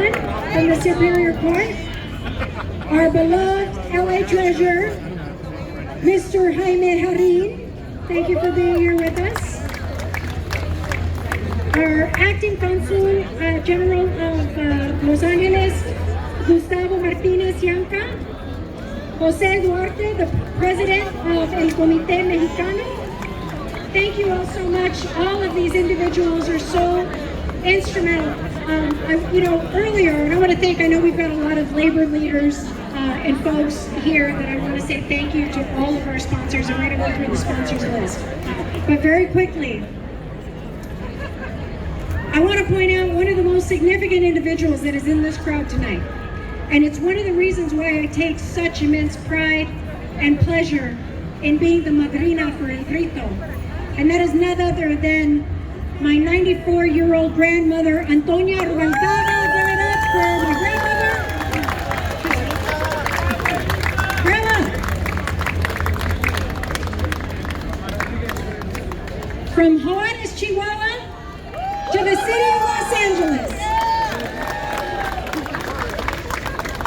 everyone from the Superior Court, our beloved LA Treasurer, Mr. Jaime Harin, thank you for being here with us. Our Acting Consul General of Los Angeles, Gustavo Martinez Yanca, Jose Duarte, the President of El Comité Mexicano. Thank you all so much. All of these individuals are so instrumental. Earlier, and I want to thank, I know we've got a lot of labor leaders and folks here that I want to say thank you to all of our sponsors. I'm going to go through the sponsors list. But very quickly, I want to point out one of the most significant individuals that is in this crowd tonight. And it's one of the reasons why I take such immense pride and pleasure in being the madrina for El Grito. And that is none other than my 94-year-old grandmother, Antonia Rubalcaba. Give it up for my grandmother. Grandma! From Juarez, Chihuahua, to the city of Los Angeles.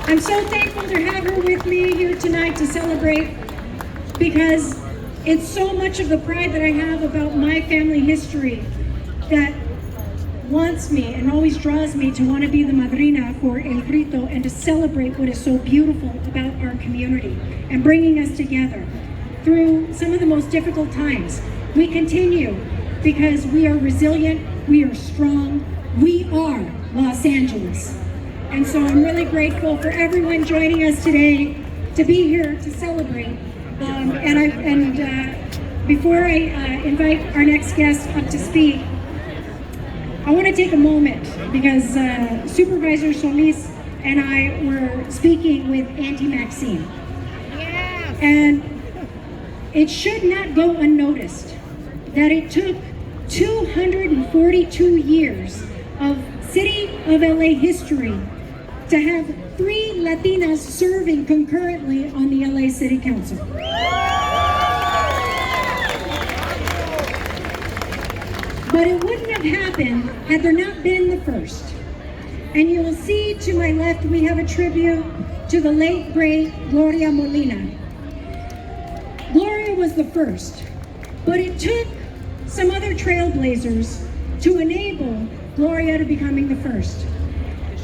I'm so thankful to have her with me here tonight to celebrate, because it's so much of the pride that I have about my family history that wants me and always draws me to want to be the madrina for El Grito and to celebrate what is so beautiful about our community and bringing us together through some of the most difficult times. We continue because we are resilient, we are strong, we are Los Angeles. And so I'm really grateful for everyone joining us today to be here to celebrate. Before I invite our next guest up to speak, I want to take a moment because Supervisor Solis and I were speaking with Auntie Maxine. Yes. And it should not go unnoticed that it took 242 years of City of LA history to have 3 Latinas serving concurrently on the LA City Council. But it wouldn't have happened had there not been the first. And you will see to my left, we have a tribute to the late, great Gloria Molina. Gloria was the first, but it took some other trailblazers to enable Gloria to becoming the first.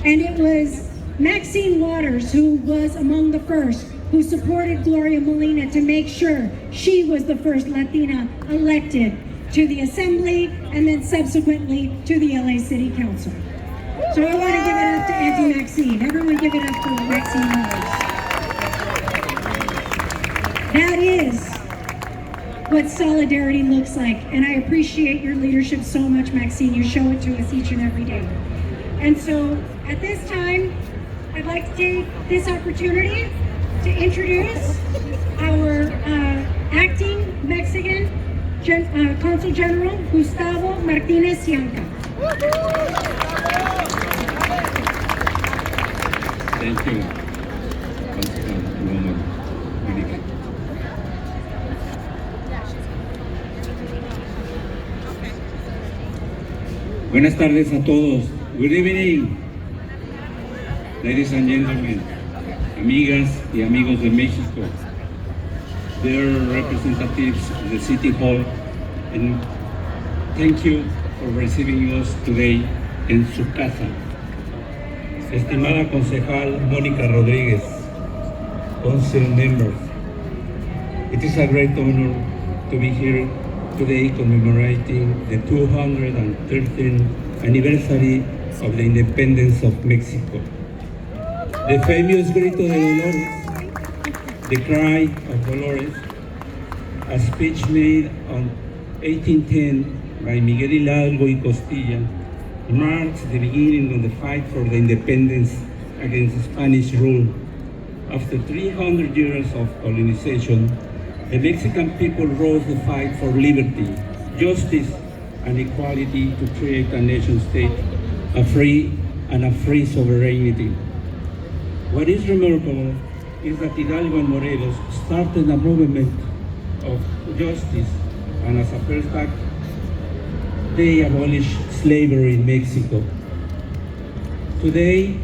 And it was Maxine Waters, who was among the first, who supported Gloria Molina to make sure she was the first Latina elected to the Assembly and then subsequently to the LA City Council. So I want to give it up to Auntie Maxine. Everyone give it up for Maxine Waters. That is what solidarity looks like, and I appreciate your leadership so much, Maxine. You show it to us each and every day. And so at this time, I'd like to take this opportunity to introduce our acting Mexican Consul General, Gustavo Martinez Yanca. Thank you. Buenas tardes a todos. Good evening, ladies and gentlemen, amigas y amigos de México, dear representatives of the City Hall, and thank you for receiving us today en su casa. Estimada concejal Mónica Rodríguez, council members, it is a great honor to be here today commemorating the 213th anniversary of the independence of Mexico. The famous grito de Dolores, the cry of Dolores, a speech made on 1810 by Miguel Hidalgo y Costilla, marks the beginning of the fight for the independence against Spanish rule. After 300 years of colonization, the Mexican people rose the fight for liberty, justice, and equality to create a nation state, a free sovereignty. What is remarkable is that Hidalgo and Morelos started a movement of justice, and as a first act, they abolished slavery in Mexico. Today,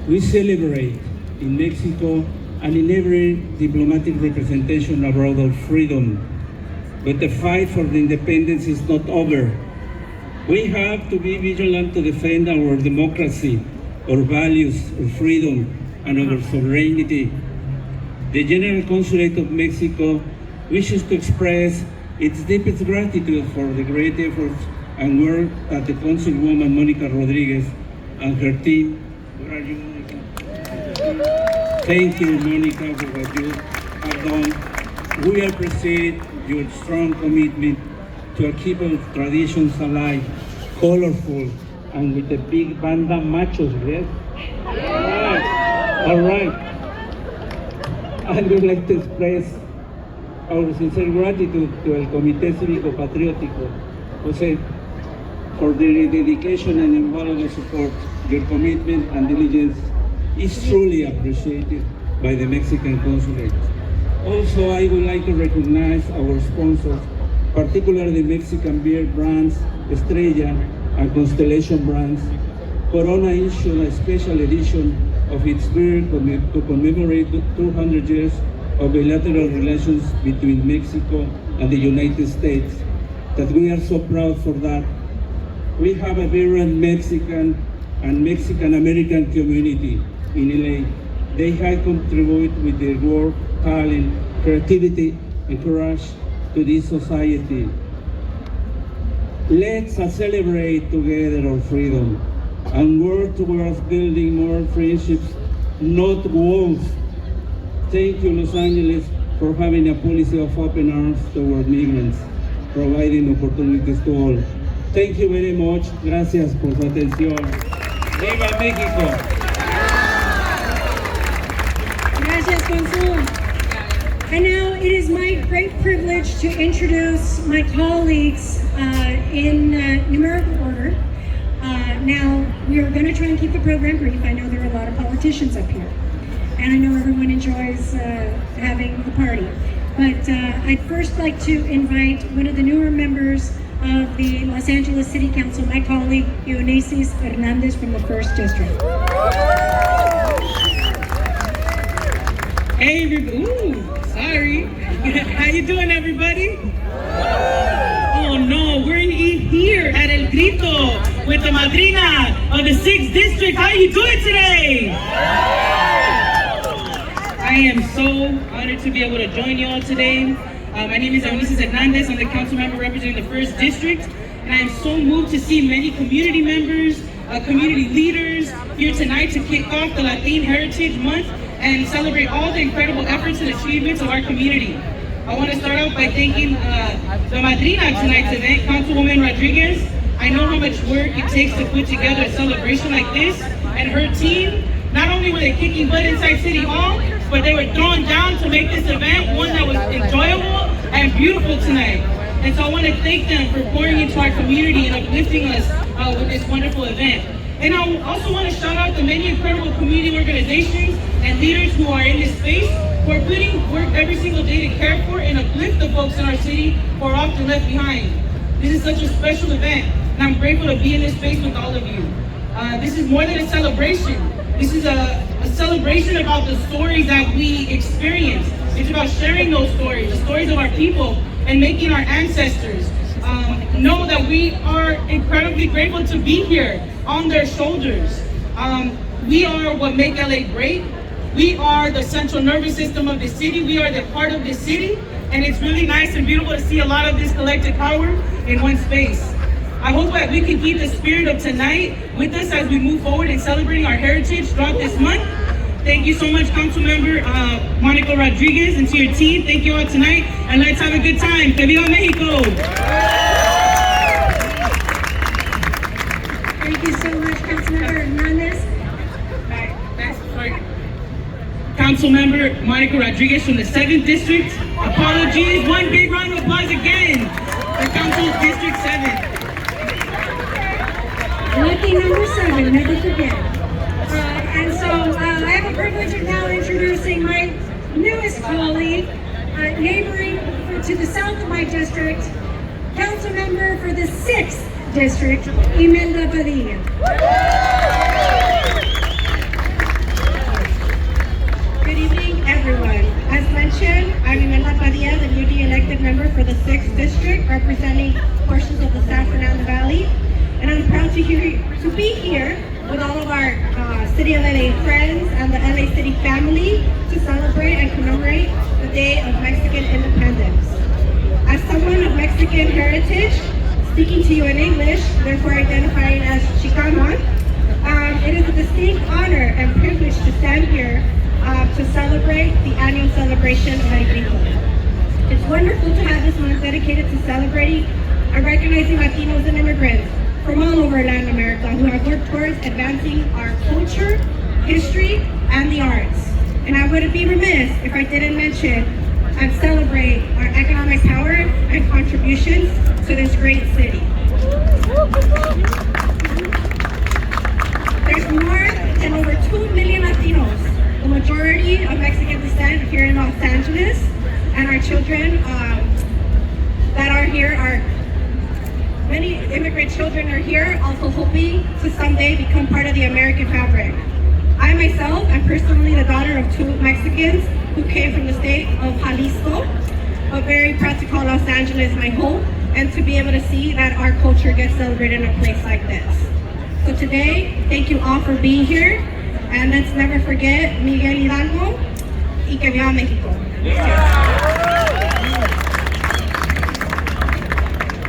we celebrate in Mexico and in every diplomatic representation abroad of freedom. But the fight for the independence is not over. We have to be vigilant to defend our democracy, our values, our freedom, and our sovereignty. The General Consulate of Mexico wishes to express its deepest gratitude for the great efforts and work that the Consulwoman Monica Rodriguez and her team. Where are you, Monica? Thank you, Monica, for what you have done. We appreciate your strong commitment to keep our traditions alive, colorful, and with the big banda machos, yes? All right. I would like to express our sincere gratitude to el Comité Cívico Patriótico, José, for their dedication and invaluable support. Your commitment and diligence is truly appreciated by the Mexican Consulate. Also, I would like to recognize our sponsors, particularly the Mexican beer brands Estrella and Constellation brands. Corona issued a special edition of its beer to commemorate 200 years of bilateral relations between Mexico and the United States, that we are so proud for that. We have a vibrant Mexican and Mexican-American community in LA. They have contributed with their work, talent, creativity, and courage to this society. Let's celebrate together our freedom and work towards building more friendships, not walls. Thank you, Los Angeles, for having a policy of open arms toward migrants, providing opportunities to all. Thank you very much. Gracias por su atención. ¡Viva México! Gracias, Consul. And now it is my great privilege to introduce my colleagues in numerical order. Now, we are going to try and keep the program brief. I know there are a lot of politicians up here, and I know everyone enjoys having the party. But I'd first like to invite one of the newer members of the Los Angeles City Council, my colleague, Eunices Hernandez from the 1st District. Hey, everybody. Ooh, sorry. How you doing, everybody? Oh, no, we're here at El Grito with the madrina of the 6th District. How you doing today? I am so honored to be able to join you all today. My name is Eunices Hernandez. I'm the council member representing the 1st District, and I am so moved to see many community members, community leaders here tonight to kick off the Latin Heritage Month and celebrate all the incredible efforts and achievements of our community. I want to start off by thanking the madrina of tonight's event, Councilwoman Rodriguez. I know how much work it takes to put together a celebration like this, and her team, not only were they kicking butt inside City Hall, but they were throwing down to make this event one that was enjoyable and beautiful tonight. And so I want to thank them for pouring into our community and uplifting us with this wonderful event. And I also want to shout out the many incredible community organizations and leaders who are in this space, who are putting work every single day to care for and uplift the folks in our city who are often left behind. This is such a special event, and I'm grateful to be in this space with all of you. This is more than a celebration. This is a celebration about the stories that we experience. It's about sharing those stories, the stories of our people, and making our ancestors know that we are incredibly grateful to be here on their shoulders. We are what make LA great. We are the central nervous system of the city. We are the part of the city, and it's really nice and beautiful to see a lot of this collective power in one space. I hope that we can keep the spirit of tonight with us as we move forward in celebrating our heritage throughout this month. Thank you so much, Councilmember Monica Rodriguez, and to your team. Thank you all tonight, and let's have a good time. Que viva Mexico! Thank you so much, Councilmember Hernandez. Councilmember Monica Rodriguez from the 7th District. Apologies. One big round of applause again for Council District 7. Lucky number 7, never forget. And so I have a privilege of now introducing my newest colleague, neighboring to the south of my district, council member for the 6th District, Imelda Padilla. City of LA friends and the LA City family to celebrate and commemorate the Day of Mexican Independence. As someone of Mexican heritage, speaking to you in English, therefore identifying as Chicana, it is a distinct honor and privilege to stand here to celebrate the annual celebration of El Grito. It's wonderful to have this month dedicated to celebrating and recognizing Latinos and immigrants from all over Latin America who have worked towards advancing our culture, history, and the arts. And I wouldn't be remiss if I didn't mention and celebrate our economic power and contributions to this great city. There's more than over 2 million Latinos, the majority of Mexican descent here in Los Angeles, and our children that are here are many immigrant children are here, also hoping to someday become part of the American fabric. I myself am personally the daughter of 2 Mexicans who came from the state of Jalisco, but very proud to call Los Angeles my home and to be able to see that our culture gets celebrated in a place like this. So today, thank you all for being here, and let's never forget Miguel Hidalgo y que viva México.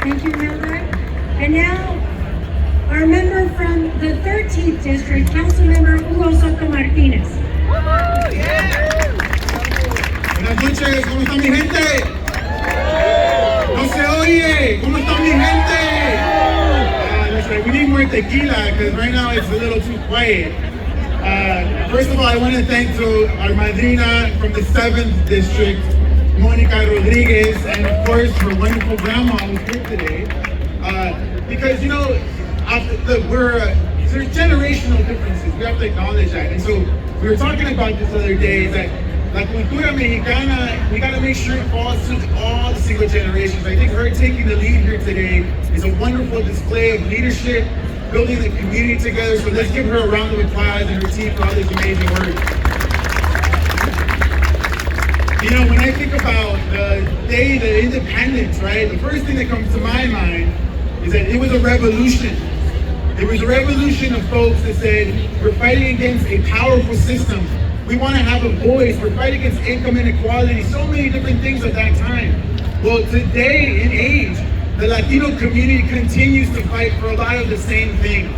Thank you, Melda. And now, our member from the 13th District, Councilmember Hugo Soto Martinez. Buenas noches, ¿cómo está mi gente? No se oye, ¿cómo está mi gente? We need more tequila because right now it's a little too quiet. First of all, I want to thank our madrina from the 7th District, Monica Rodriguez, and of course her wonderful grandma who's here today. Because there's generational differences. We have to acknowledge that. And so we were talking about this other day that La cultura mexicana, we got to make sure it falls to all the single generations. I think her taking the lead here today is a wonderful display of leadership, building the community together. So let's give her a round of applause and her team for all this amazing work. You know, when I think about the day of the independence, right, the first thing that comes to my mind is that it was a revolution. It was a revolution of folks that said, we're fighting against a powerful system. We want to have a voice. We're fighting against income inequality, so many different things at that time. Well, today in age, the Latino community continues to fight for a lot of the same things.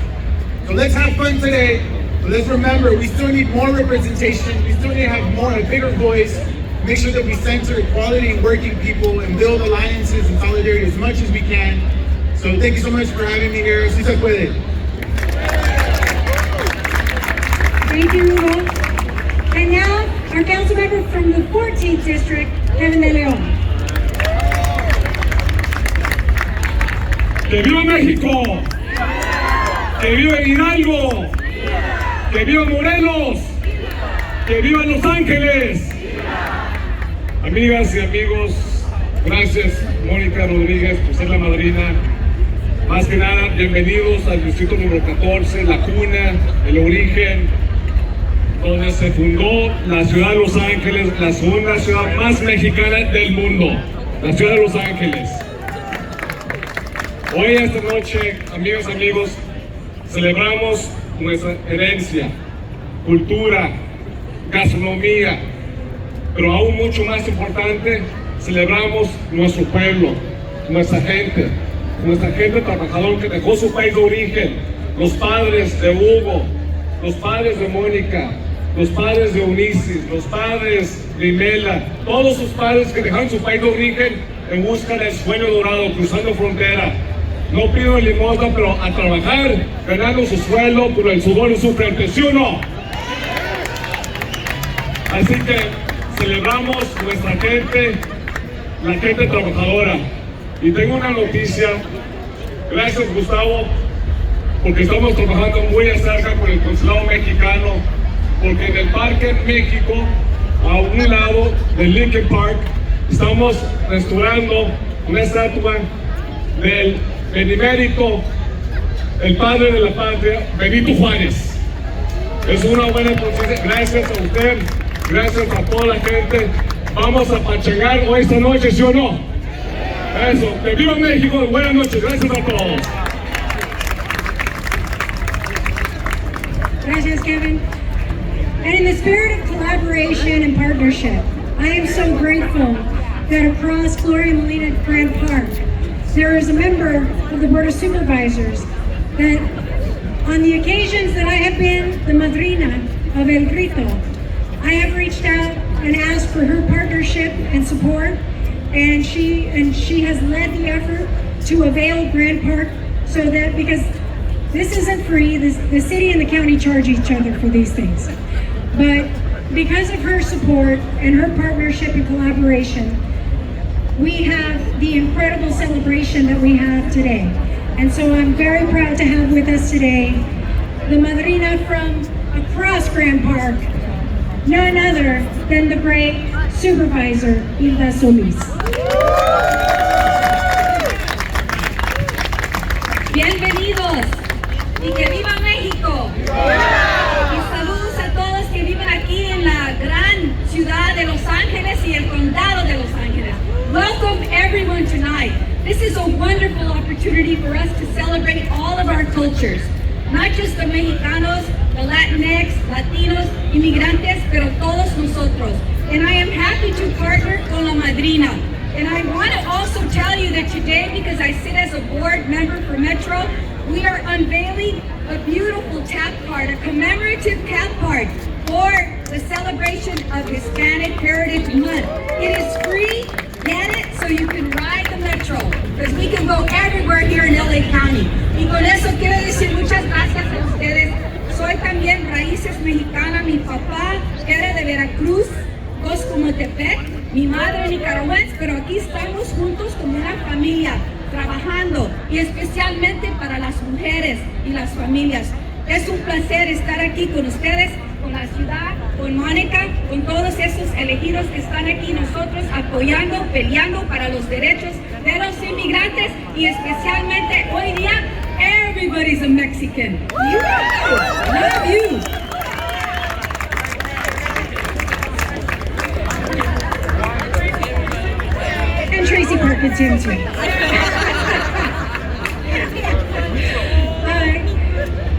So let's have fun today. But let's remember, we still need more representation. We still need to have a bigger voice. Make sure that we center equality in working people and build alliances and solidarity as much as we can. So thank you so much for having me here. Si se puede. Thank you, Hugo. And now, our council member from the 14th District, Kevin De Leon. ¡Que viva México! ¡Que viva Hidalgo! ¡Que viva Morelos! ¡Que viva Los Ángeles! Amigas y amigos, gracias Mónica Rodríguez por ser la madrina. Más que nada, bienvenidos al distrito número 14, la cuna, el origen, donde se fundó la ciudad de Los Ángeles, la segunda ciudad más mexicana del mundo, la ciudad de Los Ángeles. Hoy, esta noche, amigas y amigos, celebramos nuestra herencia, cultura, gastronomía, pero aún mucho más importante, celebramos nuestro pueblo, nuestra gente trabajadora que dejó su país de origen, los padres de Hugo, los padres de Mónica, los padres de Unicis, los padres de Imela, todos sus padres que dejaron su país de origen en busca del sueño dorado, cruzando frontera. No pido limosna, pero a trabajar, ganando su sueldo por el sudor de su frente, ¿sí o no? Así que celebramos nuestra gente, la gente trabajadora. Y tengo una noticia, gracias Gustavo, porque estamos trabajando muy de cerca con el consulado mexicano, porque en el Parque México, a un lado del Lincoln Park, estamos restaurando una estatua del benemérito, el padre de la patria, Benito Juárez. Es una buena noticia, gracias a usted, gracias a toda la gente. Vamos a pachangar hoy esta noche, ¿sí o no? Eso, que viva México, buenas noches, gracias a todos. Gracias, Kevin. And in the spirit of collaboration and partnership, I am so grateful that across Gloria Molina Grand Park, there is a member of the Board of Supervisors that on the occasions that I have been the madrina of El Grito, I have reached out and asked for her partnership and support, and she has led the effort to avail Grand Park so that, because this isn't free, the city and the county charge each other for these things. But because of her support and her partnership and collaboration, we have the incredible celebration that we have today. And so I'm very proud to have with us today the madrina from across Grand Park, none other than the great Supervisor Hilda Solis. Bienvenidos y que viva México. Y saludos a todos que viven aquí en la gran ciudad de Los Ángeles y el condado de Los Ángeles. Welcome everyone tonight. This is a wonderful opportunity for us to celebrate all of our cultures. Not just the Mexicanos, the Latinx, Latinos, inmigrantes, pero todos nosotros. And I am happy to partner con la madrina. And I want to also tell you that today, because I sit as a board member for Metro, we are unveiling a beautiful tap card, a commemorative tap card for the celebration of Hispanic Heritage Month. It is free, get it, so you can ride the Metro, because we can go everywhere here in LA County. Y con eso quiero decir muchas gracias a ustedes. Soy también raíces mexicanas, mi papá era de Veracruz, Coscomotepec, mi madre nicaragüense, pero aquí estamos juntos como una familia, trabajando, y especialmente para las mujeres y las familias. Es un placer estar aquí con ustedes, con la ciudad, con Mónica, con todos esos elegidos que están aquí, nosotros apoyando, peleando para los derechos de los inmigrantes, y especialmente hoy día, everybody's a Mexican. You, love you. And Tracy Parkinson too.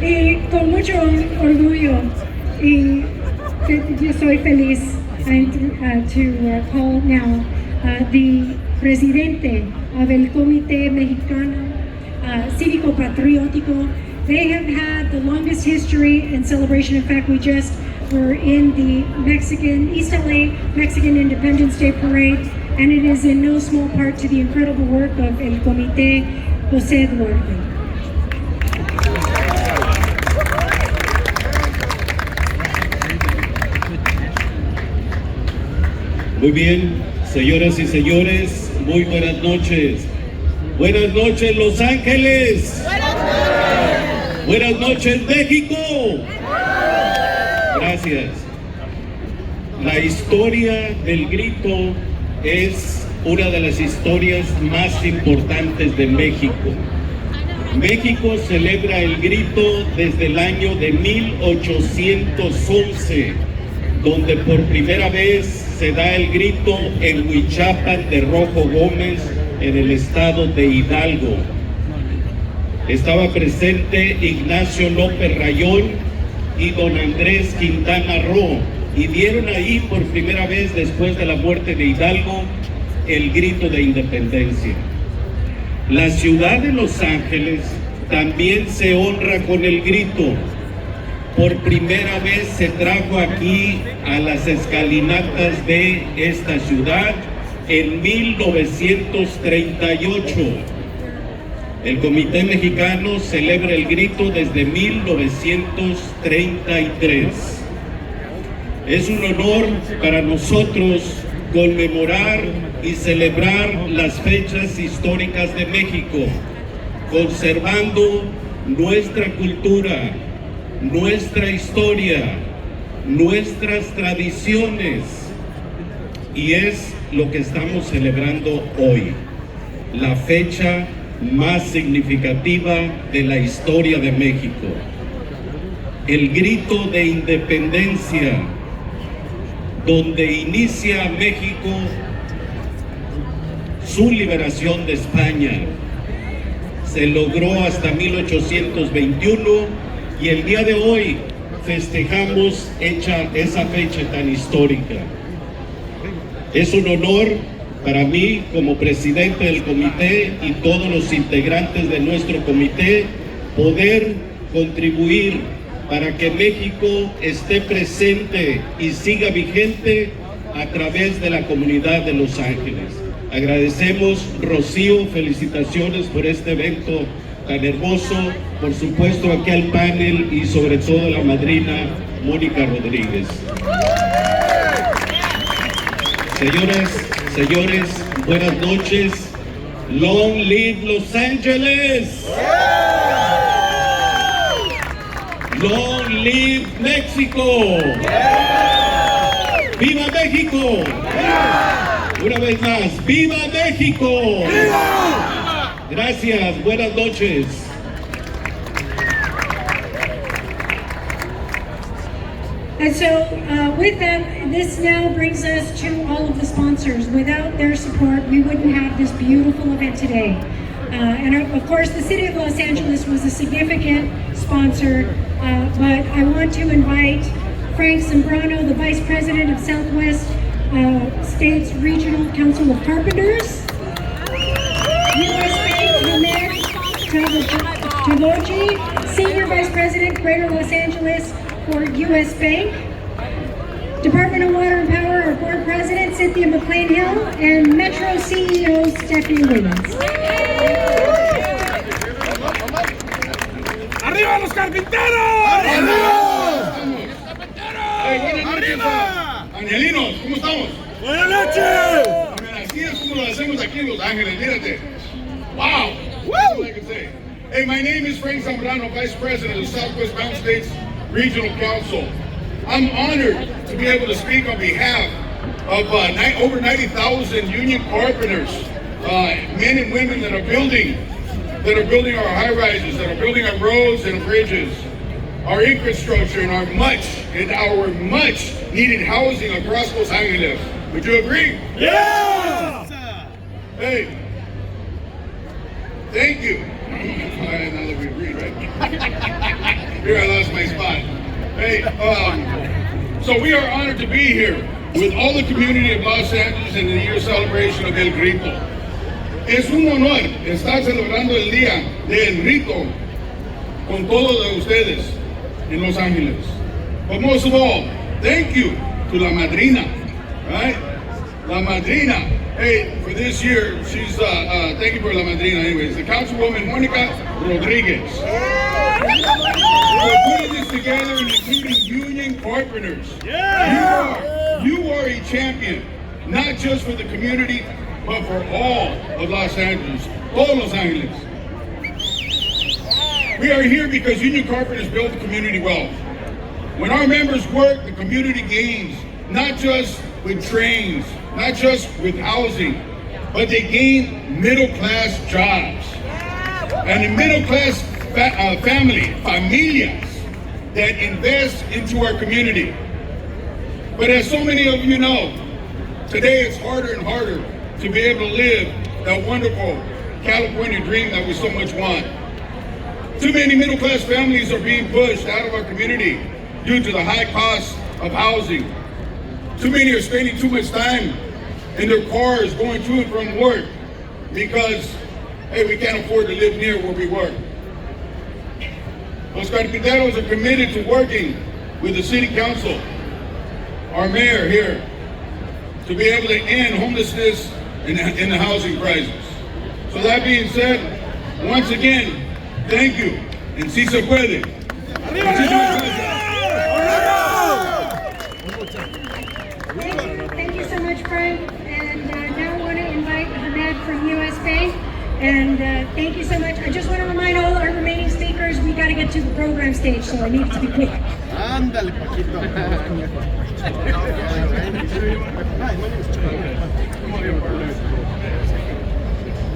Y con mucho orgullo, y yo soy feliz to call now the presidente del Comité Mexicano Cívico Patriótico. They have had the longest history in celebration. In fact, we just were in the East LA Mexican Independence Day Parade, and it is in no small part to the incredible work of El Comité José Duarte. Muy bien, señoras y señores, muy buenas noches. Buenas noches, Los Ángeles. Buenas noches, México. Gracias. La historia del grito es una de las historias más importantes de México. México celebra el grito desde el año de 1811, donde por primera vez se da el grito en Huichapan de Rojo Gómez, en el estado de Hidalgo. Estaba presente Ignacio López Rayón y don Andrés Quintana Roo, y dieron ahí por primera vez, después de la muerte de Hidalgo, el grito de Independencia. La ciudad de Los Ángeles también se honra con el grito. Por primera vez se trajo aquí a las escalinatas de esta ciudad en 1938. El Comité Mexicano celebra el grito desde 1933. Es un honor para nosotros conmemorar y celebrar las fechas históricas de México, conservando nuestra cultura, nuestra historia, nuestras tradiciones, y es lo que estamos celebrando hoy, la fecha más significativa de la historia de México, el grito de Independencia, donde inicia México su liberación de España. Se logró hasta 1821, y el día de hoy festejamos esa fecha tan histórica. Es un honor para mí como presidente del comité y todos los integrantes de nuestro comité poder contribuir para que México esté presente y siga vigente a través de la comunidad de Los Ángeles. Agradecemos, Rocío, felicitaciones por este evento tan hermoso, por supuesto aquí al panel y sobre todo a la madrina Mónica Rodríguez. Señoras, señores, buenas noches. Long live Los Ángeles. Long live México. ¡Viva México! Una vez más, ¡viva México! Gracias, buenas noches. And so with that, this now brings us to all of the sponsors. Without their support, we wouldn't have this beautiful event today. And of course, the City of Los Angeles was a significant sponsor, but I want to invite Frank Zambrano, the Vice President of Southwest States Regional Council of Carpenters, U.S. Bank Hamed Tavoji, Senior Vice President, Greater Los Angeles for U.S. Bank, Department of Water and Power, our Board President, Cynthia McLean-Hill, and Metro CEO, Stephanie Williams. ¡Arriba los carpinteros! ¡Arriba! Angelinos, ¿cómo estamos? ¡Buenas noches! Así es como lo hacemos aquí en Los Ángeles, mírate. Wow! That's all I can say. Hey, my name is Frank Zambrano, Vice President of the Southwest Mountain States Regional Council. I'm honored to be able to speak on behalf of over 90,000 union carpenters, men and women that are building our high-rises, that are building our roads and bridges, our infrastructure, and our much needed housing across Los Angeles. Would you agree? Yeah! Hey, thank you. All right, now that we agreed, right? Here I lost my spot. Hey, so we are honored to be here with all the community of Los Angeles in the year celebration of El Grito. Es un honor estar celebrando el día del grito con todos de ustedes in Los Angeles. But most of all, thank you to La Madrina, right? La Madrina. Hey, for this year, she's, thank you for La Madrina anyways, the Councilwoman Mónica Rodríguez. We're putting this together and including union carpenters. Yeah! You are a champion, not just for the community, but for all of Los Angeles, all Los Angeles. We are here because union carpenters build community wealth. When our members work, the community gains, not just with trains, not just with housing, but they gain middle-class jobs. And a middle-class familias that invest into our community. But as so many of you know, today it's harder and harder to be able to live that wonderful California dream that we so much want. Too many middle-class families are being pushed out of our community due to the high cost of housing. Too many are spending too much time in their cars going to and from work because, hey, we can't afford to live near where we work. Los Carpinteros are committed to working with the City Council, our mayor here, to be able to end homelessness in the housing crisis. So that being said, once again, thank you, and si se puede. Thank you so much, Frank. And now I want to invite Hamed from U.S. Bank. And thank you so much. I just want to remind all our remaining speakers, we got to get to the program stage, so I need to be quick. Ándale, Paquito.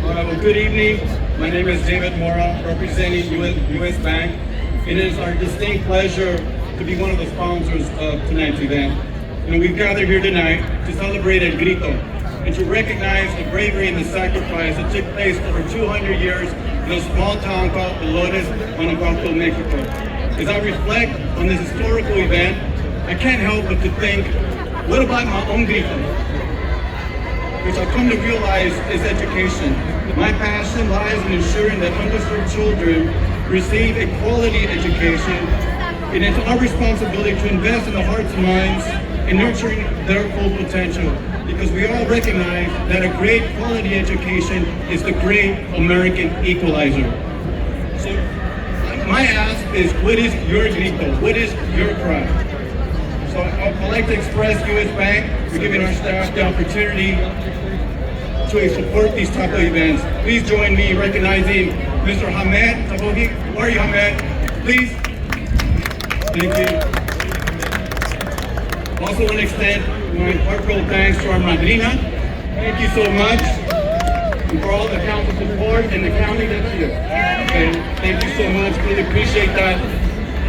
Well, good evening. My name is David Mora, representing U.S. Bank. It is our distinct pleasure to be one of the sponsors of tonight's event. And we've gathered here tonight to celebrate El Grito and to recognize the bravery and the sacrifice that took place over 200 years in a small town called Dolores, Guanajuato, Mexico. as I reflect on this historical event, I can't help but to think, what about my own grito? Which I've come to realize is education. My passion lies in ensuring that underserved children receive a quality education, and it's our responsibility to invest in the hearts and minds and nurturing their full potential, because we all recognize that a great quality education is the great American equalizer. So my ask is, what is your grito? What is your cry? So I'd like to express U.S. Bank for giving our staff the opportunity to support these type of events. Please join me in recognizing Mr. Hamed Tabohi. Where are you, Hamed? Please. Thank you. Also want to extend my heartfelt thanks to our madrina. Thank you so much. And for all the council support and the county that's here. And thank you so much. Really appreciate that.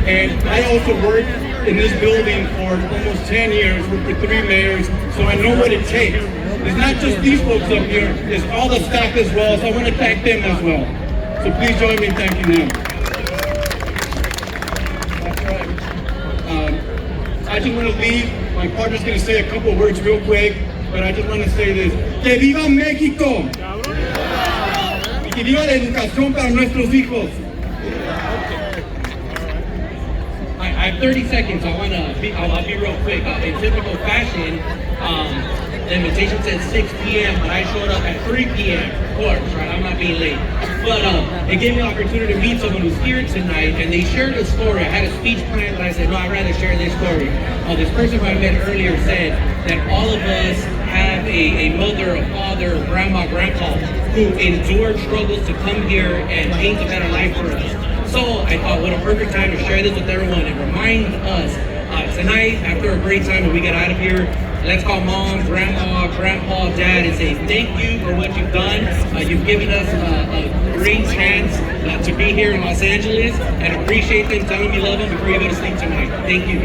And I also worked in this building for almost 10 years, worked for 3 mayors, so I know what it takes. It's not just these folks up here, it's all the staff as well, so I want to thank them as well. So please join me in thanking them. That's right. I just want to leave, my partner's going to say a couple words real quick, but I just want to say this. ¡Que viva México! Y que viva la educación para nuestros hijos. I have 30 seconds. I'll be real quick. In typical fashion, the invitation said 6 p.m., but I showed up at 3 p.m. Of course, right? I'm not being late. But it gave me the opportunity to meet someone who's here tonight, and they shared a story. I had a speech planned, but I said, no, I'd rather share this story. This person who I met earlier said that all of us have a mother, a father, a grandma, grandpa who endured struggles to come here and paint a better life for us. So I thought, what a perfect time to share this with everyone and remind us tonight, after a great time when we get out of here, let's call mom, grandma, grandpa, dad, and say thank you for what you've done. You've given us a great chance to be here in Los Angeles, and appreciate them. Tell them you love them before you go to sleep tonight. Thank you.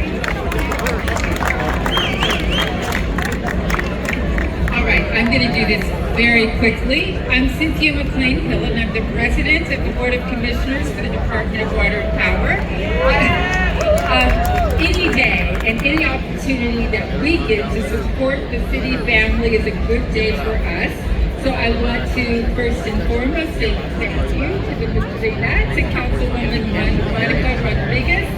All right, I'm going to do this very quickly. I'm Cynthia McLean-Hill, and I'm the president of the Board of Commissioners for the Department of Water and Power. Any day and any opportunity that we get to support the city family is a good day for us. So I want to first and foremost say thank you to the Madrina, to Councilwoman Monica Rodriguez,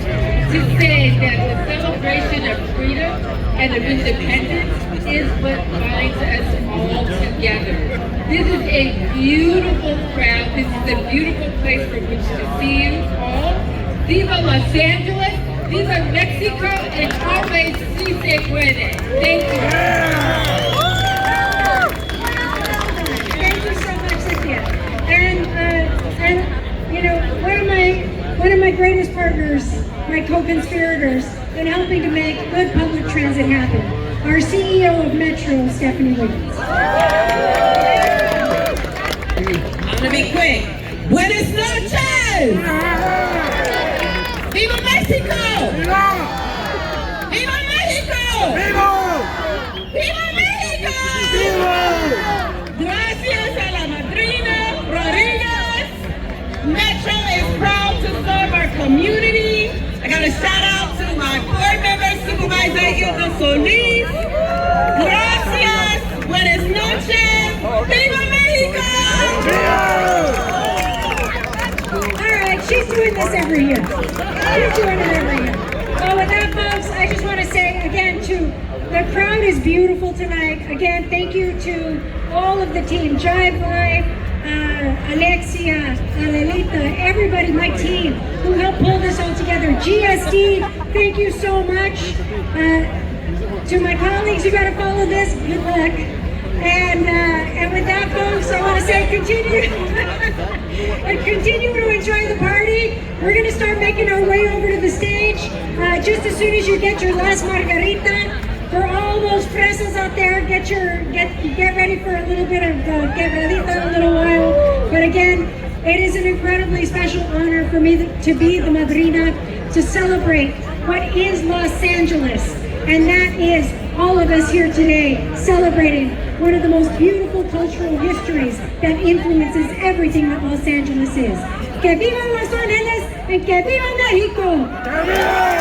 to say that the celebration of freedom and of independence is what binds us all together. This is a beautiful crowd. This is a beautiful place from which to see you all. Viva Los Angeles, viva Mexico, and always si se puede. Thank you. Thank you so much, Cynthia. And you know, one of my greatest partners, my co-conspirators in helping to make good public transit happen, our CEO of Metro, Stephanie Wiggins. I'm gonna be quick. Buenas noches! ¡Viva México! ¡Viva! ¡Viva México! ¡Viva! ¡Viva México! ¡Viva! Gracias a la Madrina Rodriguez. Metro is proud to serve our community. I got a shout out to my board member, Supervisor Hilda Solis. Gracias. Buenas noches. ¡Viva México! She's doing this every year. She's doing it every year. Well, with that, folks, I just want to say again, the crowd is beautiful tonight. Again, thank you to all of the team, Jive Live, Alexia, Alelita, everybody, my team, who helped pull this all together. GSD, thank you so much. To my colleagues who got to follow this, good luck. And with that, folks, I want to say continue to enjoy the party. We're going to start making our way over to the stage just as soon as you get your last margarita. For all those fresas out there, get ready for a little bit of quebradita, a little while. But again, it is an incredibly special honor for me to be the madrina to celebrate what is Los Angeles, and that is all of us here today celebrating one of the most beautiful cultural histories that influences everything that Los Angeles is. que vivan Los Ángeles y que viva México. ¡Que viva!